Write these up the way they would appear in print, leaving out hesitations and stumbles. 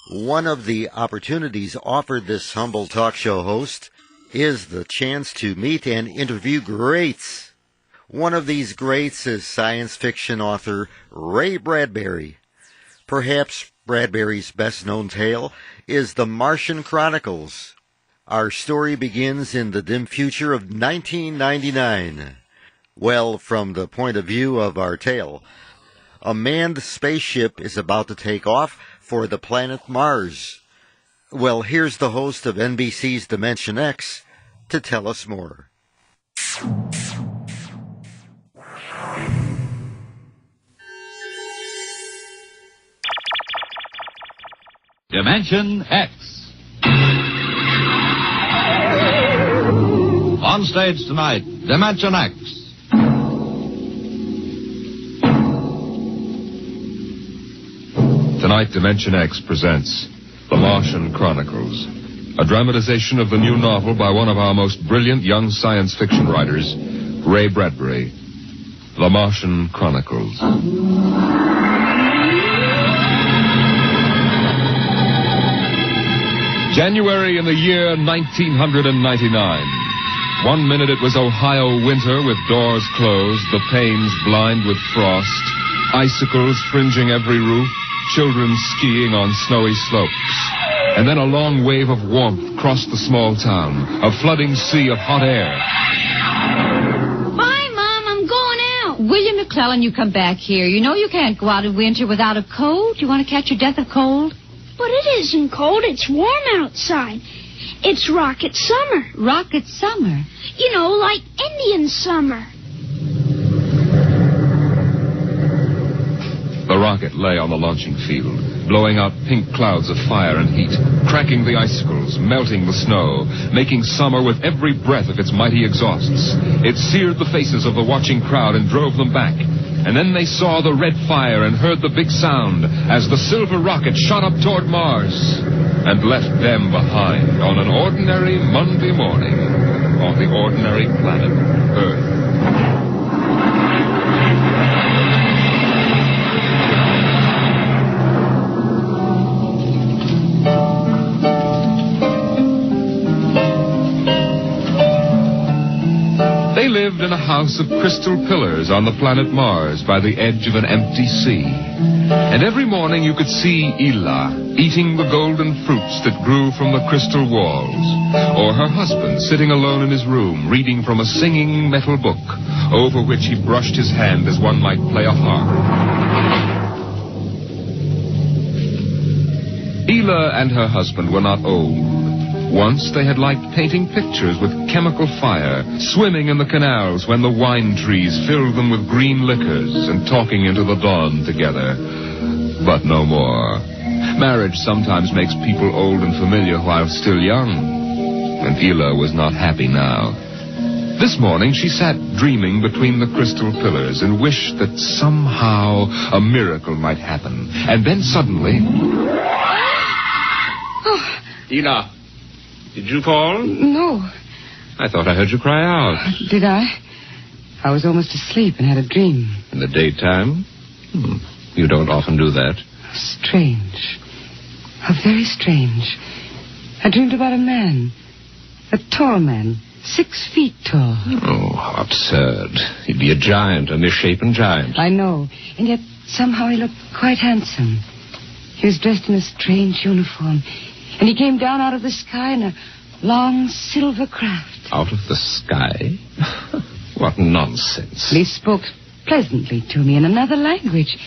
One of the opportunities offered this humble talk show host is the chance to meet and interview greats. One of these greats is science fiction author Ray Bradbury. Perhaps Bradbury's best-known tale is the Martian Chronicles. Our story begins in the dim future of 1999. Well, from the point of view of our tale, a manned spaceship is about to take off for the planet Mars. Well, here's the host of NBC's Dimension X to tell us more. Dimension X. On stage tonight, Dimension X. Tonight, Dimension X presents The Martian Chronicles, a dramatization of the new novel by one of our most brilliant young science fiction writers, Ray Bradbury. The Martian Chronicles. January in the year 1999. 1 minute it was Ohio winter with doors closed, the panes blind with frost, icicles fringing every roof, children skiing on snowy slopes. And then a long wave of warmth crossed the small town, a flooding sea of hot air. Bye, Mom. I'm going out. William McClellan, you come back here. You know you can't go out in winter without a coat. You want to catch your death of cold? But it isn't cold. It's warm outside. It's rocket summer. Rocket summer? You know, like Indian summer. The rocket lay on the launching field, blowing out pink clouds of fire and heat, cracking the icicles, melting the snow, making summer with every breath of its mighty exhausts. It seared the faces of the watching crowd and drove them back. And then they saw the red fire and heard the big sound as the silver rocket shot up toward Mars and left them behind on an ordinary Monday morning on the ordinary planet Earth. They lived in a house of crystal pillars on the planet Mars by the edge of an empty sea. And every morning you could see Ela eating the golden fruits that grew from the crystal walls, or her husband sitting alone in his room reading from a singing metal book over which he brushed his hand as one might play a harp. Ela and her husband were not old. Once they had liked painting pictures with chemical fire, swimming in the canals when the wine trees filled them with green liquors, and talking into the dawn together. But no more. Marriage sometimes makes people old and familiar while still young, and Ela was not happy now. This morning she sat dreaming between the crystal pillars and wished that somehow a miracle might happen. And then suddenly... Ela! Did you fall? No. I thought I heard you cry out. Did I? I was almost asleep and had a dream. In the daytime? You don't often do that. Strange. How very strange. I dreamed about a man. A tall man. 6 feet tall. Oh, how absurd. He'd be a giant, a misshapen giant. I know. And yet somehow he looked quite handsome. He was dressed in a strange uniform. And he came down out of the sky in a long silver craft. Out of the sky? What nonsense. He spoke pleasantly to me in another language.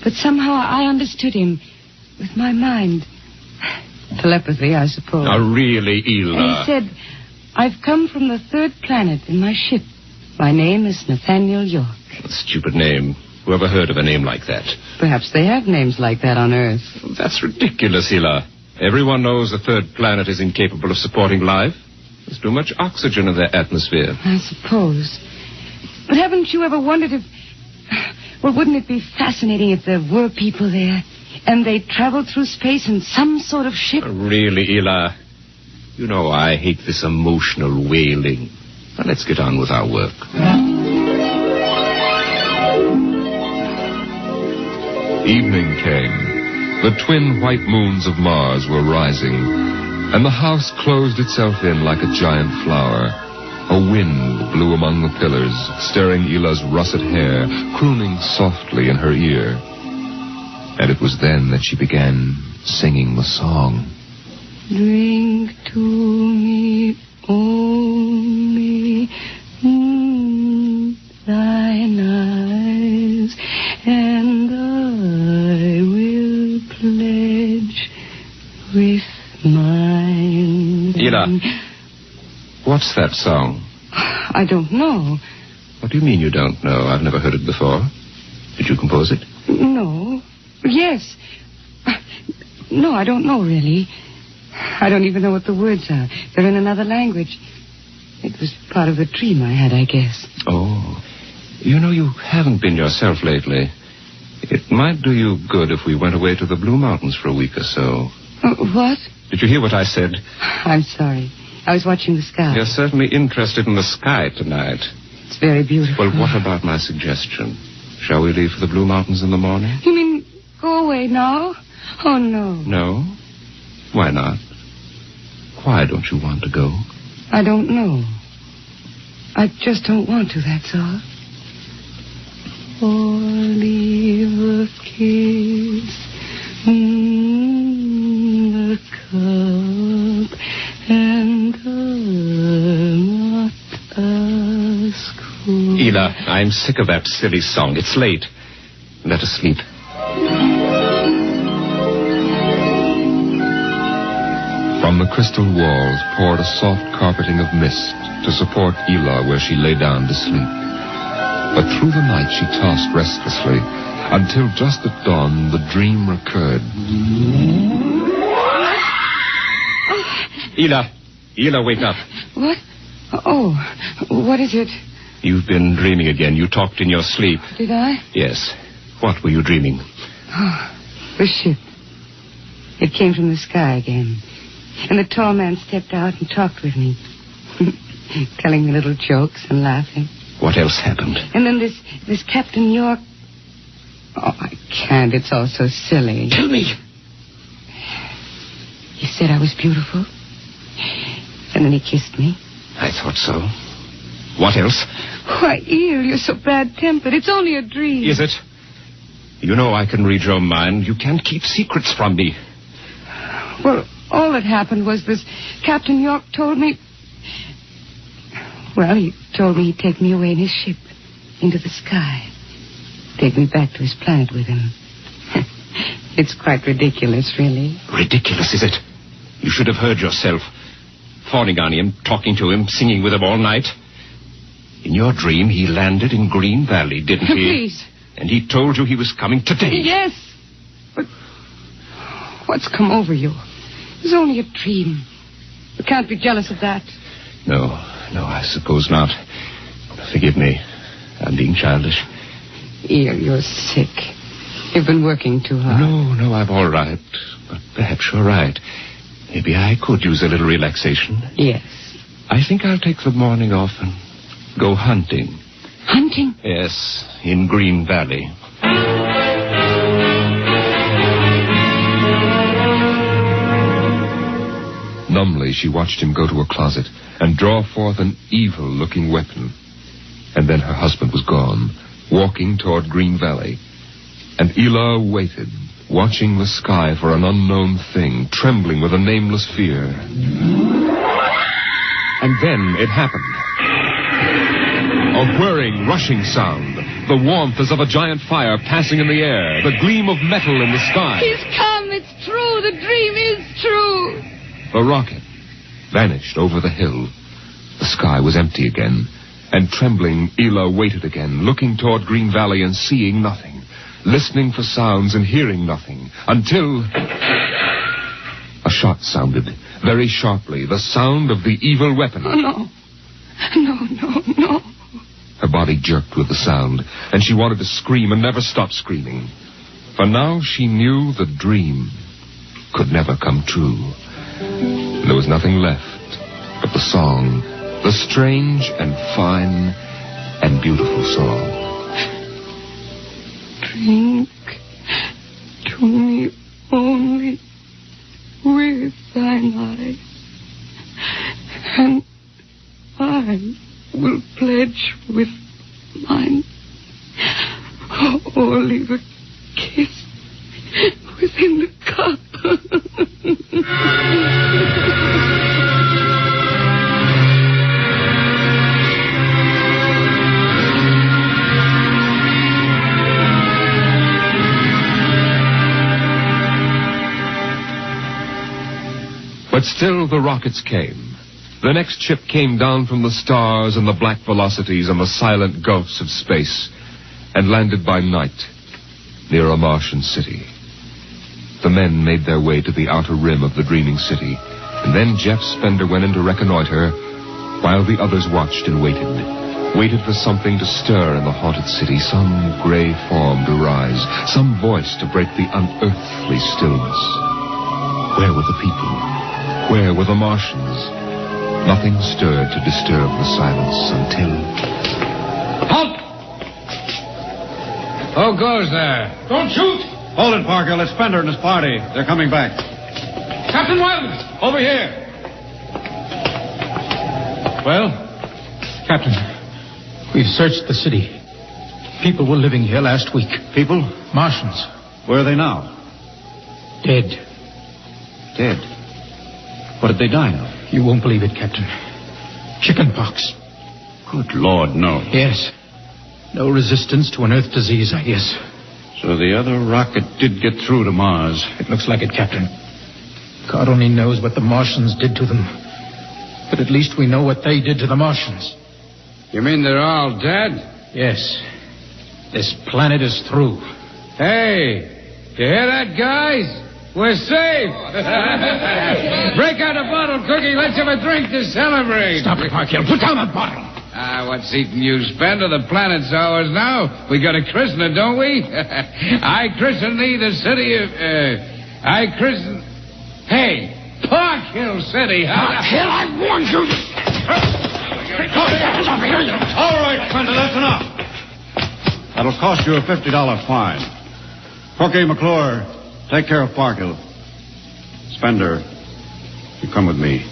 But somehow I understood him with my mind. Telepathy, I suppose. Oh, really, Ela? And he said, I've come from the 3rd planet in my ship. My name is Nathaniel York. A stupid name. Whoever heard of a name like that? Perhaps they have names like that on Earth. That's ridiculous, Ela. Everyone knows the 3rd planet is incapable of supporting life. There's too much oxygen in their atmosphere. I suppose. But haven't you ever wondered if... Well, wouldn't it be fascinating if there were people there and they traveled through space in some sort of ship? Really, Ela? You know I hate this emotional wailing. Now, let's get on with our work. Evening came. The twin white moons of Mars were rising, and the house closed itself in like a giant flower. A wind blew among the pillars, stirring Ila's russet hair, crooning softly in her ear. And it was then that she began singing the song. Drink to me only thine eyes, and I will pledge with mine. Ila, what's that song? I don't know. What do you mean you don't know? I've never heard it before. Did you compose it? No. Yes. No, I don't know, really. I don't even know what the words are. They're in another language. It was part of a dream I had, I guess. Oh. You know, you haven't been yourself lately. It might do you good if we went away to the Blue Mountains for a week or so. What? Did you hear what I said? I'm sorry. I was watching the sky. You're certainly interested in the sky tonight. It's very beautiful. Well, what about my suggestion? Shall we leave for the Blue Mountains in the morning? You mean go away now? Oh, no. No? Why not? Why don't you want to go? I don't know. I just don't want to, that's all. Or leave a kiss in the cup, and I'll not ask for... Ila, I'm sick of that silly song. It's late. Let us sleep. From the crystal walls poured a soft carpeting of mist to support Ila where she lay down to sleep. But through the night she tossed restlessly until just at dawn the dream recurred. Ila, wake up. What? Oh, what is it? You've been dreaming again. You talked in your sleep. Did I? Yes. What were you dreaming? Oh, the ship. It came from the sky again. And the tall man stepped out and talked with me. Telling me little jokes and laughing. What else happened? And then this Captain York... Oh, I can't. It's all so silly. Tell me. He said I was beautiful. And then he kissed me. I thought so. What else? Why, Eel, you're so bad-tempered. It's only a dream. Is it? You know I can read your mind. You can't keep secrets from me. Well, all that happened was this Captain York told me... Well, he told me he'd take me away in his ship into the sky. Take me back to his planet with him. It's quite ridiculous, really. Ridiculous, is it? You should have heard yourself. Fawning on him, talking to him, singing with him all night. In your dream, he landed in Green Valley, didn't he? Please. And he told you he was coming today. Yes. But what's come over you? It was only a dream. You can't be jealous of that. No, I suppose not. Forgive me. I'm being childish. You're sick. You've been working too hard. No, I'm all right. But perhaps you're right. Maybe I could use a little relaxation. Yes. I think I'll take the morning off and go hunting. Hunting? Yes, in Green Valley. Numbly, she watched him go to a closet and draw forth an evil-looking weapon. And then her husband was gone, walking toward Green Valley. And Ila waited, watching the sky for an unknown thing, trembling with a nameless fear. And then it happened. A whirring, rushing sound. The warmth as of a giant fire passing in the air. The gleam of metal in the sky. He's come. It's true. The dream is true. The rocket vanished over the hill. The sky was empty again. And trembling, Ila waited again, looking toward Green Valley and seeing nothing. Listening for sounds and hearing nothing. Until a shot sounded, very sharply. The sound of the evil weapon. Oh, no. No. Her body jerked with the sound, and she wanted to scream and never stop screaming. For now she knew the dream could never come true. There was nothing left but the song, the strange and fine and beautiful song. Drink to me with mine. Or leave a kiss within the cup. But still the rockets came. The next ship came down from the stars and the black velocities and the silent gulfs of space, and landed by night near a Martian city. The men made their way to the outer rim of the dreaming city, and then Jeff Spender went in to reconnoiter, while the others watched and waited for something to stir in the haunted city, some gray form to rise, some voice to break the unearthly stillness. Where were the people? Where were the Martians? Nothing stirred to disturb the silence until... Halt! Who goes there? Don't shoot! Hold it, Parker. Let's Spender and his party. They're coming back. Captain Wilde! Over here. Well? Captain, we've searched the city. People were living here last week. People? Martians. Where are they now? Dead. Dead. What did they die of? You won't believe it, Captain. Chickenpox. Good Lord, no. Yes. No resistance to an Earth disease, I guess. So the other rocket did get through to Mars. It looks like it, Captain. God only knows what the Martians did to them. But at least we know what they did to the Martians. You mean they're all dead? Yes. This planet is through. Hey, you hear that, guys? We're safe. Break out a bottle, Cookie. Let's have a drink to celebrate. Stop it, Parkhill. Put down that bottle. What's eating you, Spender? The planet's ours now. We got a christener, don't we? I christen thee the city of... I christen... Hey, Park Hill City. Park Hill, I warned you. All right, Spender, that's enough. That'll cost you a $50 fine. Cookie, McClure, take care of Parkhill. Spender, you come with me.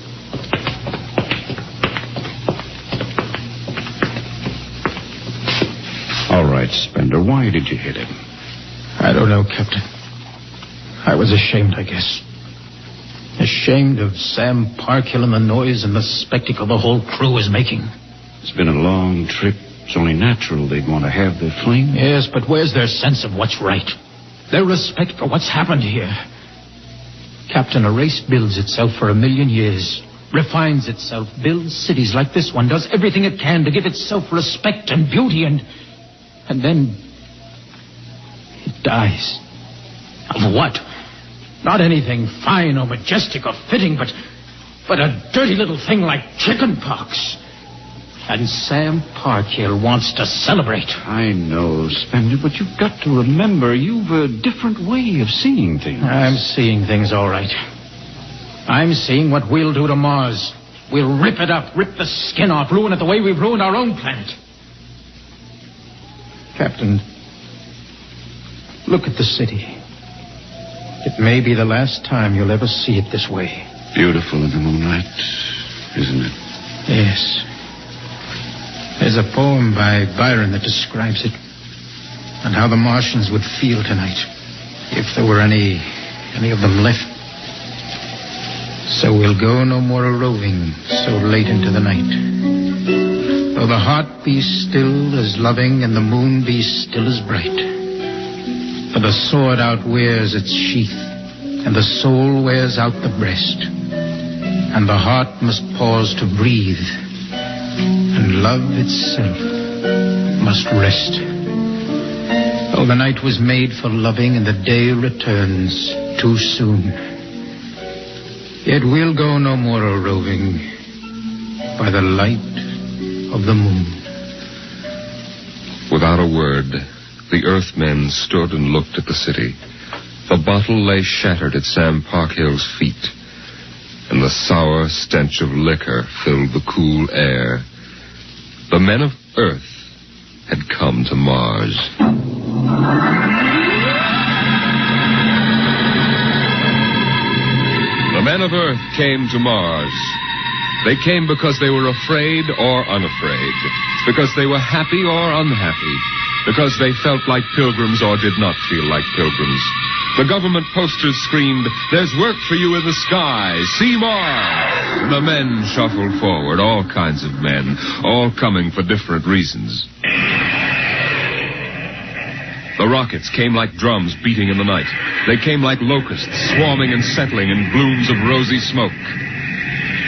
All right, Spender, why did you hit him? I don't know, Captain. I was ashamed, I guess. Ashamed of Sam Parkhill and the noise and the spectacle the whole crew is making. It's been a long trip. It's only natural they'd want to have their fling. Yes, but where's their sense of what's right? Their respect for what's happened here? Captain, a race builds itself for 1,000,000 years, refines itself, builds cities like this one, does everything it can to give itself respect and beauty, and then it dies. Of what? Not anything fine or majestic or fitting, but a dirty little thing like chickenpox. And Sam Parkhill wants to celebrate. I know, Spender, but you've got to remember you've a different way of seeing things. I'm seeing things all right. I'm seeing what we'll do to Mars. We'll rip it up, rip the skin off, ruin it the way we've ruined our own planet. Captain, look at the city. It may be the last time you'll ever see it this way. Beautiful in the moonlight, isn't it? Yes. There's a poem by Byron that describes it, and how the Martians would feel tonight, if there were any of them left. So we'll go no more a-roving so late into the night. Though the heart be still as loving and the moon be still as bright. For the sword outwears its sheath, and the soul wears out the breast, and the heart must pause to breathe, and love itself must rest. Oh, the night was made for loving, and the day returns too soon. Yet we'll go no more a-roving by the light of the moon. Without a word, the Earthmen stood and looked at the city. The bottle lay shattered at Sam Parkhill's feet, and the sour stench of liquor filled the cool air. The men of Earth had come to Mars. The men of Earth came to Mars. They came because they were afraid or unafraid. because they were happy or unhappy, because they felt like pilgrims or did not feel like pilgrims. The government posters screamed, "There's work for you in the sky. See Mars!" The men shuffled forward, all kinds of men, all coming for different reasons. The rockets came like drums beating in the night. They came like locusts, swarming and settling in blooms of rosy smoke.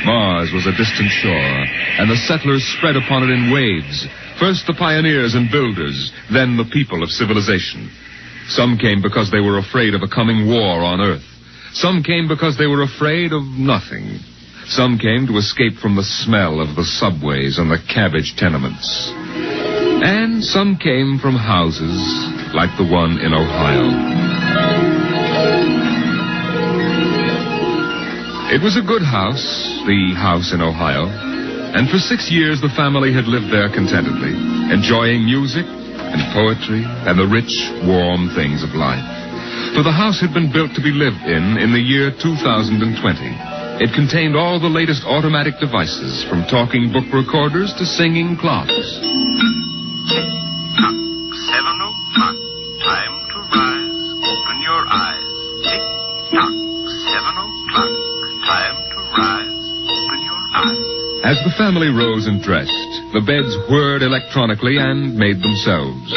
Mars was a distant shore, and the settlers spread upon it in waves. First the pioneers and builders, then the people of civilization. Some came because they were afraid of a coming war on Earth. Some came because they were afraid of nothing. Some came to escape from the smell of the subways and the cabbage tenements. And some came from houses like the one in Ohio. It was a good house, the house in Ohio, and for 6 years the family had lived there contentedly, enjoying music and poetry and the rich, warm things of life. For the house had been built to be lived in the year 2020. It contained all the latest automatic devices, from talking book recorders to singing clocks. 7 o'clock, time to rise, open your eyes. Tick-tock, 7 o'clock, time to rise, open your eyes. As the family rose and dressed, the beds whirred electronically and made themselves.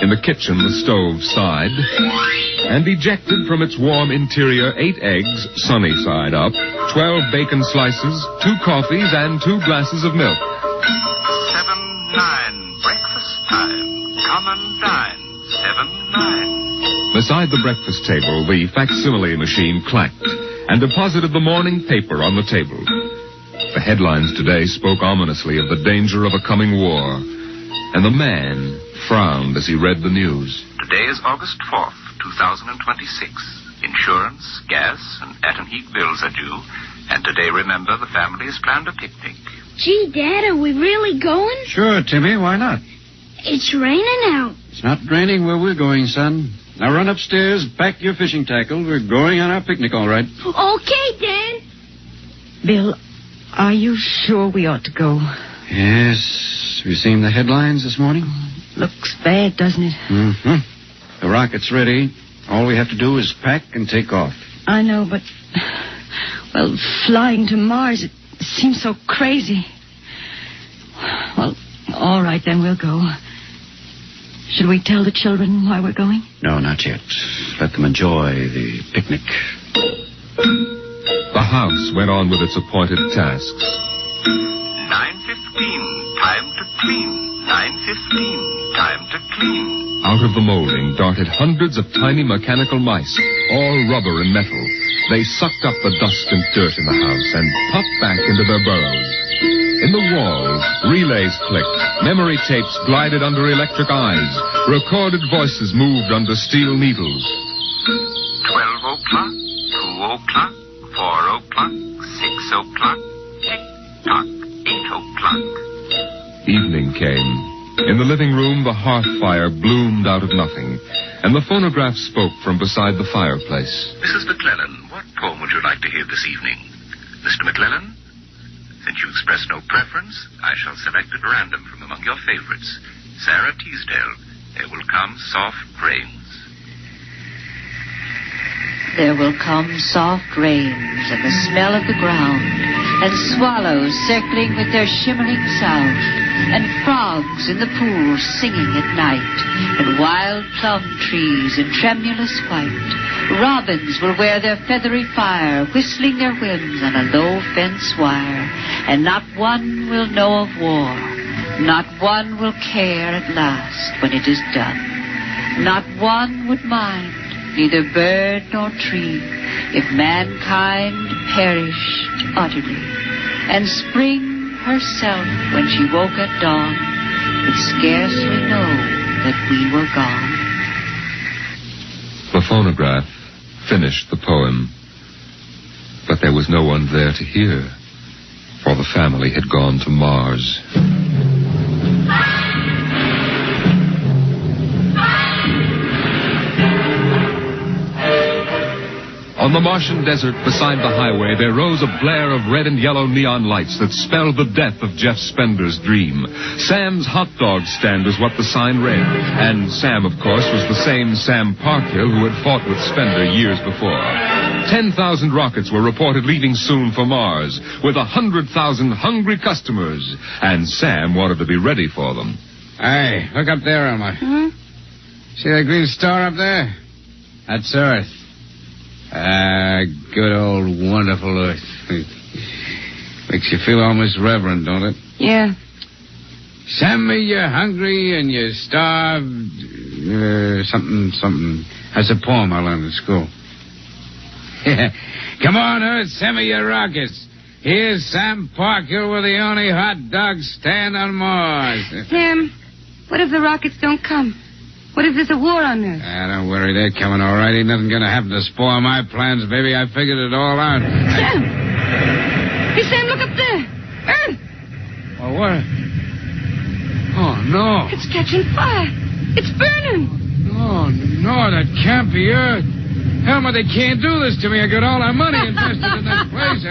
In the kitchen, the stove sighed, and ejected from its warm interior 8 eggs, sunny side up, 12 bacon slices, 2 coffees, and 2 glasses of milk. 7-9, breakfast time, come and dine. 7-9. Beside the breakfast table, the facsimile machine clacked and deposited the morning paper on the table. The headlines today spoke ominously of the danger of a coming war, and the man frowned as he read the news. Today is August 4th, 2026. Insurance, gas, and atom heat bills are due. And today, remember, the family has planned a picnic. Gee, Dad, are we really going? Sure, Timmy, why not? It's raining out. It's not raining where we're going, son. Now run upstairs, pack your fishing tackle. We're going on our picnic, all right. Okay, Dad. Bill, are you sure we ought to go? Yes. Have you seen the headlines this morning? Looks bad, doesn't it? Mm-hmm. The rocket's ready. All we have to do is pack and take off. I know, but... Well, flying to Mars, it seems so crazy. Well, all right, then we'll go. Should we tell the children why we're going? No, not yet. Let them enjoy the picnic. The house went on with its appointed tasks. 9:15, time to clean. 9:15, time to clean. Out of the molding darted hundreds of tiny mechanical mice, all rubber and metal. They sucked up the dust and dirt in the house and popped back into their burrows. In the walls, relays clicked, memory tapes glided under electric eyes, recorded voices moved under steel needles. 12 o'clock, 2 o'clock, 4 o'clock, 6 o'clock, tick-tock, 8 o'clock. Evening came. In the living room, the hearth fire bloomed out of nothing, and the phonograph spoke from beside the fireplace. Mrs. McClellan, what poem would you like to hear this evening? Mr. McClellan? Since you express no preference, I shall select at random from among your favorites. Sarah Teasdale, There Will Come Soft Rains. There will come soft rains and the smell of the ground, and swallows circling with their shimmering sound, and frogs in the pools singing at night, and wild plum trees in tremulous white. Robins will wear their feathery fire, whistling their whims on a low fence wire, and not one will know of war, not one will care at last when it is done. Not one would mind, neither bird nor tree, if mankind perished utterly. And spring herself, when she woke at dawn, would scarcely know that we were gone. The phonograph finished the poem, but there was no one there to hear, for the family had gone to Mars. On the Martian desert beside the highway, there rose a blare of red and yellow neon lights that spelled the death of Jeff Spender's dream. Sam's hot dog stand was what the sign read. And Sam, of course, was the same Sam Parkhill who had fought with Spender years before. 10,000 rockets were reported leaving soon for Mars, with 100,000 hungry customers. And Sam wanted to be ready for them. Hey, look up there, Elmer. See that green star up there? That's Earth. Good old wonderful Earth. Makes you feel almost reverent, don't it? Yeah. Send me you're hungry and you're starved. Something. That's a poem I learned at school. Come on, Earth, send me your rockets. Here's Sam Parkhill with the only hot dog stand on Mars. Sam, what if the rockets don't come? What if there's a war on Earth? Don't worry, they're coming all right. Ain't nothing gonna happen to spoil my plans, baby. I figured it all out. Sam! Hey, Sam, look up there. Earth! Oh, what? Oh, no. It's catching fire. It's burning. Oh, no, that can't be Earth. Helmut, they can't do this to me. I got all our money invested in this place.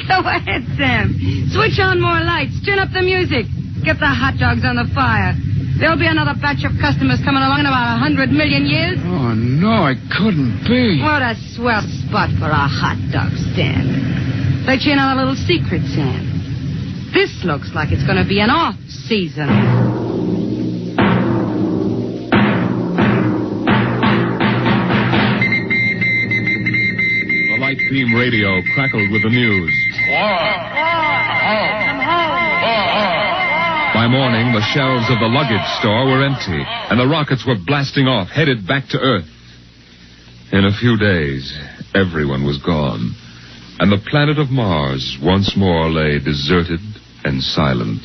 Go ahead, Sam. Switch on more lights. Turn up the music. Get the hot dogs on the fire. There'll be another batch of customers coming along in about 100 million years. Oh, no, it couldn't be. What a swell spot for a hot dog stand. Let you in on a little secret, Sam. This looks like it's going to be an off-season. The light beam radio crackled with the news. By morning, the shelves of the luggage store were empty, and the rockets were blasting off, headed back to Earth. In a few days, everyone was gone, and the planet of Mars once more lay deserted and silent.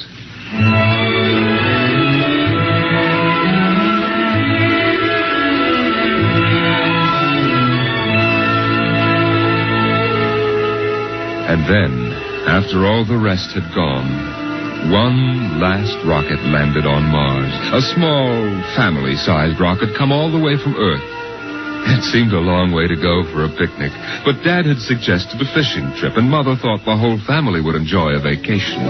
And then, after all the rest had gone, one last rocket landed on Mars. A small, family-sized rocket come all the way from Earth. It seemed a long way to go for a picnic, but Dad had suggested a fishing trip, and Mother thought the whole family would enjoy a vacation.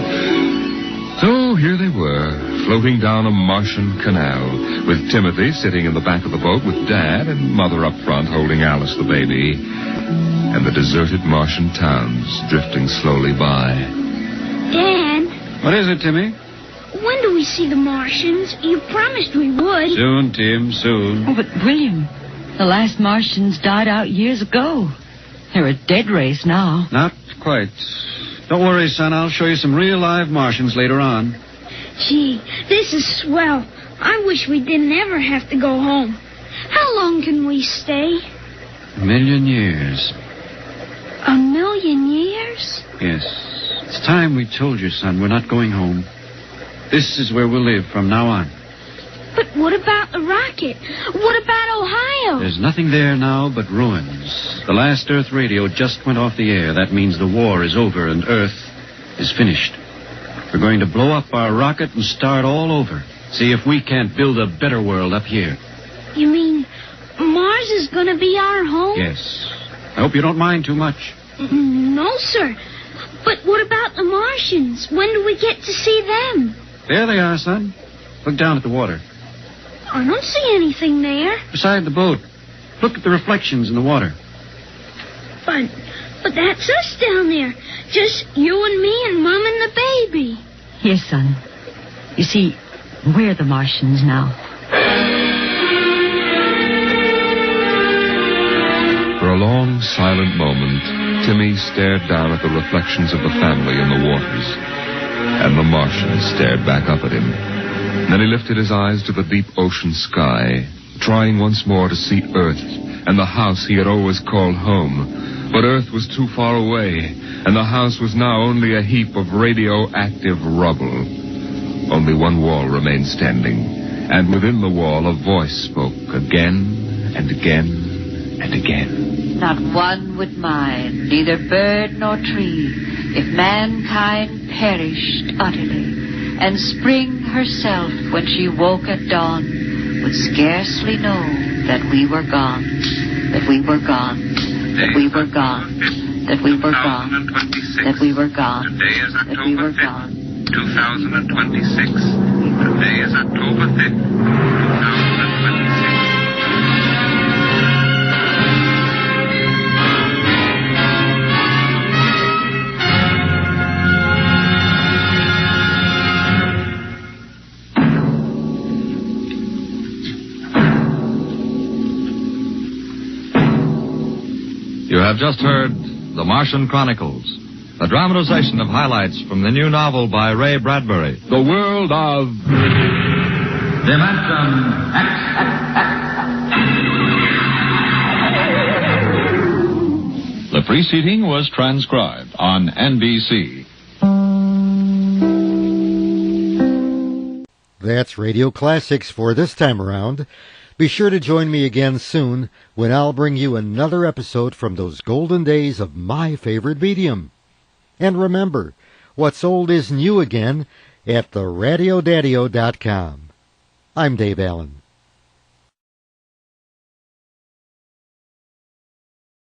So here they were, floating down a Martian canal, with Timothy sitting in the back of the boat with Dad and Mother up front holding Alice the baby, and the deserted Martian towns drifting slowly by. Dad, What is it, Timmy? when do we see the Martians? You promised we would. Soon, Tim, soon. Oh, but William, the last Martians died out years ago. They're a dead race now. Not quite. Don't worry, son. I'll show you some real live Martians later on. Gee, this is swell. I wish we didn't ever have to go home. How long can we stay? 1,000,000 years. 1,000,000 years? Yes. It's time we told you, son. We're not going home. This is where we'll live from now on. But what about the rocket? What about Ohio? There's nothing there now but ruins. The last Earth radio just went off the air. That means the war is over and Earth is finished. We're going to blow up our rocket and start all over. See if we can't build a better world up here. You mean Mars is going to be our home? Yes. I hope you don't mind too much. No, sir. But what about the Martians? When do we get to see them? There they are, son. Look down at the water. I don't see anything there. Beside the boat. Look at the reflections in the water. But that's us down there. Just you and me and Mom and the baby. Yes, son. You see, we're the Martians now. For a long, silent moment, Timmy stared down at the reflections of the family in the waters. And the Martian stared back up at him. Then he lifted his eyes to the deep ocean sky, trying once more to see Earth and the house he had always called home. But Earth was too far away, and the house was now only a heap of radioactive rubble. Only one wall remained standing, and within the wall a voice spoke again and again and again. Not one would mind, neither bird nor tree, if mankind perished utterly, and spring herself, when she woke at dawn, would scarcely know that we were gone, that we were gone, that we were gone, that we were gone, Today is that we were October 5th, gone. 2026. Today is October 5th, 2026. You have just heard The Martian Chronicles, a dramatization of highlights from the new novel by Ray Bradbury. The world of Dimension X. The preceding was transcribed on NBC. That's Radio Classics for this time around. Be sure to join me again soon when I'll bring you another episode from those golden days of my favorite medium. And remember, what's old is new again at theradiodadio.com. I'm Dave Allen.